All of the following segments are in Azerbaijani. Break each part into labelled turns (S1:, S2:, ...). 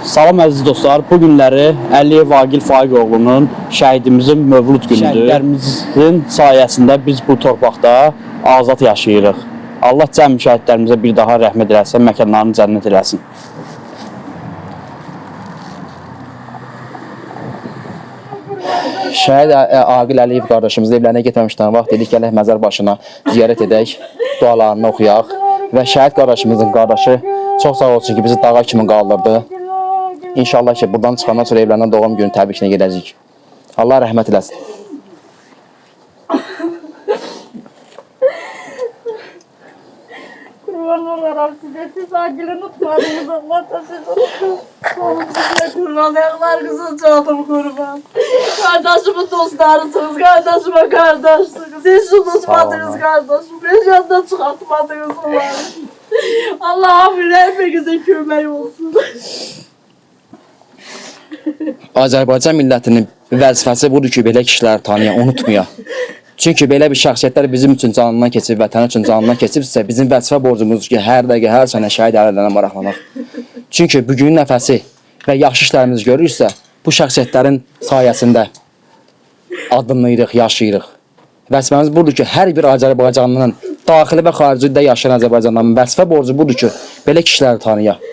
S1: Salam əziz dostlar, bu günləri Əliyev Agil Faiqoğlu'nun şəhidimizin mövlud günüdür. Şəhidlərimizin sayəsində biz bu torpaqda azad yaşayırıq. Allah cəmi şəhidlərimizə bir daha rəhmət eləsin, məkanlarını cənnət eləsin.
S2: Şəhid Agil Əliyev qardaşımız evlərinə getməmişdən vaxt dedik gələk məzar başına ziyarət edək, dualarını oxuyaq və şəhid qardaşımızın qardaşı çox sağ olsun ki bizi dağa kimi qaldırdı. İnşallah ki buradan çıxandan sonra evlərindən doğum günü təbrikini gedəcəyik. Allah rəhmət eləsin.
S3: Kurban olarak size siz Agil'i unutmadınız. Allah da siz unutun. Size kurban ayaklarınızı çaldım kurban. Kardeşimin dostlarısınız. Kardeşime kardeşsiniz. Hiç unutmadınız kardeşim. Hiç yandan çıkartmadınız onları. Allah'ım hepinize kömək olsun.
S2: Azərbaycan millətinin vəzifəsi budur ki, belə kişiləri tanıyaq, unutmayaq. Çünki belə bir şəxsiyyətlər bizim üçün canından keçib, vətən üçün canından keçibsə, bizim vəzifə borcumuzdur ki, hər dəqiqə, hər sənə şəhid ailələrlə maraqlanaq. Çünki bugünün nəfəsi və yaxşı işlərimizi görürsə, bu şəxsiyyətlərin sayəsində adımlayırıq, yaşayırıq. Vəzifəmiz budur ki, hər bir Azərbaycanlının daxili və xaricində yaşayan Azərbaycanlıların vəzifə borcu budur ki, belə kişiləri tanıyaq.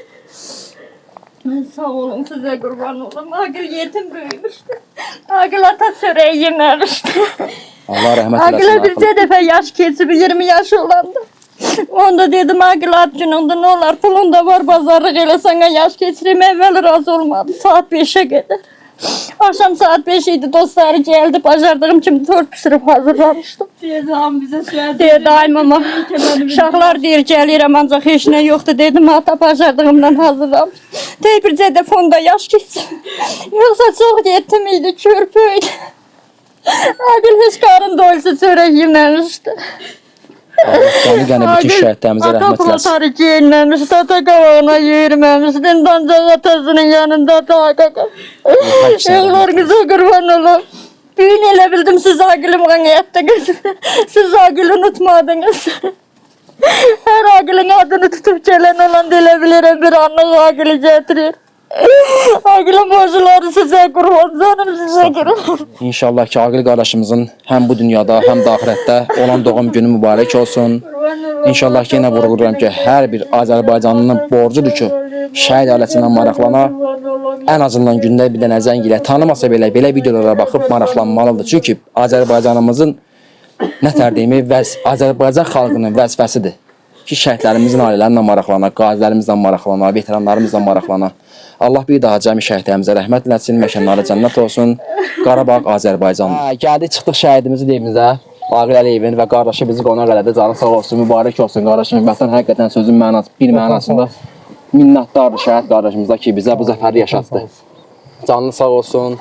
S3: Sağ olun size kurban olun. Agil yetim büyümüştü. Agil ata çöreği yememişti.
S2: Allah rəhmət
S3: Agil'e
S2: eləsin.
S3: bir defa yaş geçip 20 yaş olandı. Onda dedim Agil at günündə ne olar pulun da var bazarlık elə sana yaş geçireyim. Evvel razı olmadı. Saat 5'e kadar. Akşam saat 5 idi dostları geldi. Bacardığım kimi tort pişirip hazırlamıştım.
S4: Deyəcəm bizə şəhid.
S3: Deyirdi ay mama. Uşaqlar deyir gəlirəm ancaq heç nə yoxdur dedim. Ata bacardığımdan hazırlamış. Deyir bir telefonda yaş geçir. Yoksa çok yetim idi, çörpüydü. Agil heç qarın doysa çörək yeməmişdi.
S2: Qəni bütün şəhidlərimizə rəhmət
S3: Ata
S2: eləsin.
S3: pulatarı giyinməmişdi, ata qavağına yeyirməmişdi. Ancaq atasının yanında ata Yıllarınıza qurban olun. Düğün elə bildim siz Agil'i müğəniyyətdiniz. Siz Agil'i unutmadınız. Her Agil'in adını tutup gelen olan elə bilirəm bir anlıq Agil'i getirir. Agil'in borcuları sizə qurban, canım sizə qurban.
S2: İnşallah ki Agil qardaşımızın həm bu dünyada, həm də axirətdə olan doğum günü mübarək olsun. İnşallah ki yenə vurğuluram ki hər bir Azərbaycanlının borcudur ki şəhid ailəsindən maraqlana. Ən azından gündə bir dənə zəng ilə tanımasa belə videolara baxıb maraqlanmalıdır. Çünki Azərbaycanımızın nə tərdiyimi Azərbaycan xalqının vəzifəsidir ki şəhidlərimizin ailələrinlə maraqlana, qazilərimizlə maraqlana, veteranlarımızla maraqlana. Allah bir daha cəmi şəhidlərimizə rəhmət eləsin, məkanları cənnət olsun. Qarabağ, Azərbaycan. Gəldik, çıxdıq şəhidimizin evimizə. Agil Əliyevin və qardaşı bizi qonaq elədi. Canı sağ olsun, mübarək olsun qardaşım. Vətən həqiqətən sözün bir mənasında minnətdardır şəhid qardaşımıza ki, bizə bu zəfəri yaşatdı. Canlı sağ olsun.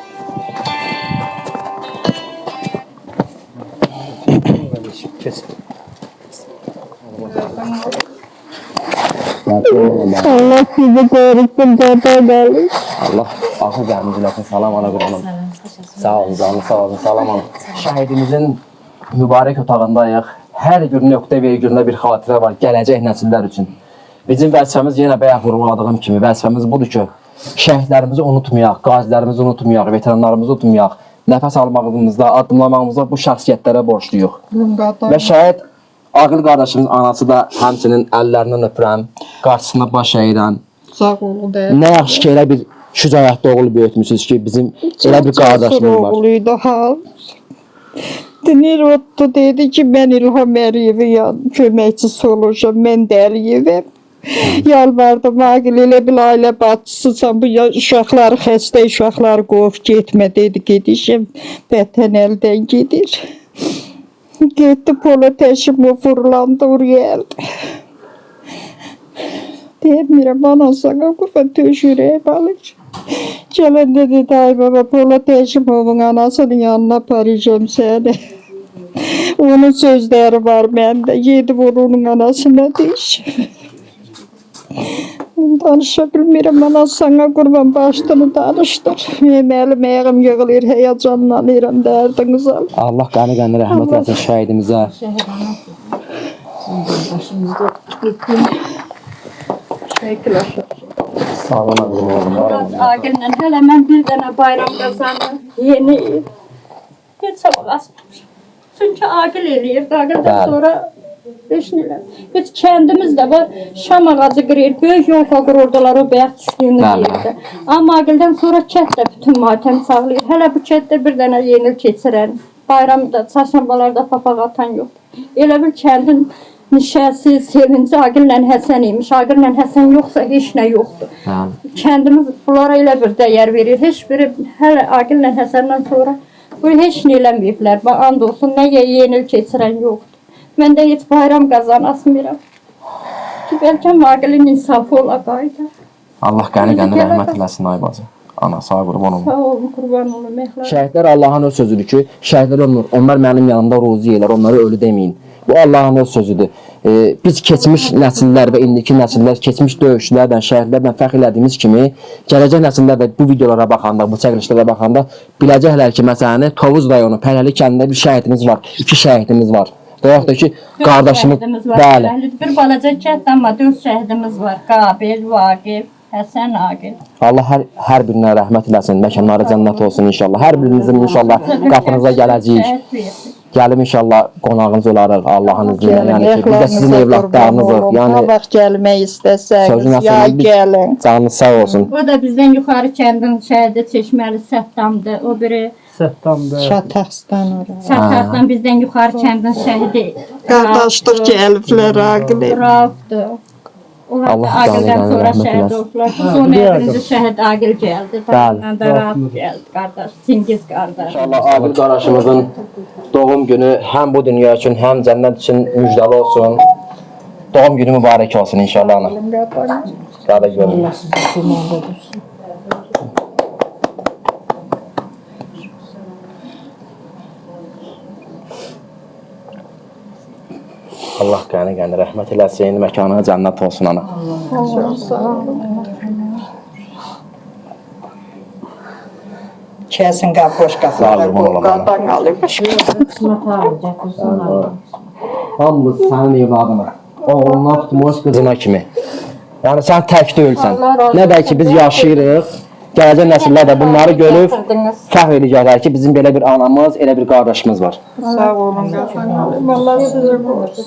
S3: Allah sizi korusun, tata gelin.
S2: Allah axı gəlmizləsin. Salam ana qurbanım. Sağ olun, canlı sağ olun. Salam ana. Şəhidimizin mübarək otağındayıq. Hər bir nöqtə vergülündə bir xatirə var gələcək nəsillər üçün. Bizim vəzifəmiz yenə bayaq vurguladığım kimi vəzifəmiz budur ki, şəhidlərimizi unutmayaq, qazilərimizi unutmayaq, veteranlarımızı unutmayaq. Nəfəs almağımızda, addımlamağımızda bu şəxsiyyətlərə borcluyuq. Və şəhid Agil qardaşımın anası da həmçinin əllərindən öpürəm, qarşısına baş əyirəm.
S4: Sağ olun deyir.
S2: Nə yaxşı ki, elə bir şücaətli oğul böyütmüsünüz ki, bizim elə bir qardaşımız var.
S4: Oğluydu ha. Dinir ottu dedi ki ben İlham Əliyev'in köməkçisi olacağım, mən də Əliyev'im. Yalvardım Agil elə bir ailə bacısısan, bu uşaqları xəstə uşaqları qov getmə dedi, gedişim vətən əldən gedir. Getdi pola təşimi vurulandı, oraya gəldi. Demirəm, anasına qurban töşürəyə balır. Gələndə dedi, ay baba, Pola Təşimovun anasının yanına aparacağım səni. Onun sözləri var məndə, gedib onun anasına deyiş. Danışa bilmirəm, anasına qurban başını danışdır. Mənim əlim ayağım yığılır, həyacanlanıram, dərdiniz al.
S2: Allah qəni rəhmət eləsin şəhidimizə.
S4: Başımızda gittim. Teşekkürler.
S2: Sağ olun oğlum.
S3: Agillə hələ mən bir dənə bayram qazandım. Yeni il. Heç sabah asmamışam. Çünki Agil eləyir. Agildən
S2: Bəli.
S3: sonra düşünürəm. Heç kəndimiz də var. Şam ağacı qırır. Böyük yolka qururdular o bəyaz düşdüyünü
S2: Bəli.
S3: deyirdi. Amma Agildən sonra kənd də bütün matəm sağlayır. Hələ bu kənddə bir dənə yeni il keçirən. Bayramda, çarşambalarda papaq atan yoxdur. Elə bir kəndin nişəsi, sevinci Agillə Həsən imiş. Agillə Həsən yoxsa heç nə yoxdur.
S2: Bəli.
S3: Kəndimiz bunlara elə bir dəyər verir. Heç biri hələ Agillə Həsəndən sonra bu heç nə eləməyiblər. Bax, and olsun, nə yeni il keçirən yoxdur. Mən də heç bayram qazanasmıram. Ki, bəlkə Agilin insafı ola qayda.
S2: Allah qəni rəhmət eləsin ay bacı. Ana sağ qurban olun.
S3: Sağ olun, qurban olun, mehlər.
S2: Şəhidlər Allahın öz sözüdür ki, şəhidlər olmur. Onlar mənim yanımda ruzi yeyirlər, onları ölü deməyin. Bu Allahın öz sözüdür. Biz keçmiş nəsillər və indiki nəsillər, keçmiş döyüşçülərdən, şəhidlərdən fəxr elədiyimiz kimi, gələcək nəsillər də bu videolara baxanda, bu çəkilişlərə baxanda biləcəklər ki, məsələn, Tovuz rayonu Pərəli kəndində bir şəhidimiz var, 2 şəhidimiz var. Və yaxud da ki, qardaşımız, bəli.
S3: Bir balaca kənd, amma 4 şəhidimiz var. Qabil, Vaqif, Həsən, Agil.
S2: Allah hər birinə rəhmət eləsin, məkanları cənnət olsun inşallah. Hər birinizin inşallah qapınıza gələcəyik. Gəlim inşallah qonağınız olarıq Allahın izniyle. Yəni ki, biz də sizin evlatlarınızıq. Yəni
S4: vaxt gəlmək istəsəniz, ya gəlin.
S2: Canınız sağ olsun.
S3: O da bizdən yuxarı kəndin şəhidi Çeşməli Səttamdır. O biri
S4: Çataqstan ora.
S3: Çataqdan bizdən yuxarı kəndin şəhidi
S4: Qardaşlıq gəliblər Agil.
S3: Raufdur. Onlar da
S2: Allah
S3: Agildən
S2: canı
S3: sonra
S2: rəhmət
S3: şəhid
S2: eləsin.
S3: oldular. Sonra birinci şəhid Agil gəldi. Ondan da Rauf gəldi qardaş. Çingiz qardaş.
S2: İnşallah Agil qardaşımızın doğum günü həm bu dünya üçün, həm cənnət üçün müjdəli olsun. Doğum günü mübarək olsun inşallah ana. Qardaş görün. Allah qəni rəhmət eləsin, məkanına cənnət olsun ana.
S4: Kəsin qapoşqası
S2: Sağ olun, oğlum, ana.
S4: qadan qalmış.
S2: Hamımız sənin evladına, oğluna tutmuş qızına kimi. Yəni sən tək deyilsən. Nə də ki biz yaşayırıq, gələcək nəsillər də bunları görüb fəxr edəcəklər ki, bizim belə bir anamız, elə bir qardaşımız var.
S4: Sağ olun qadan qalmış. Vallahi sizə qoysun.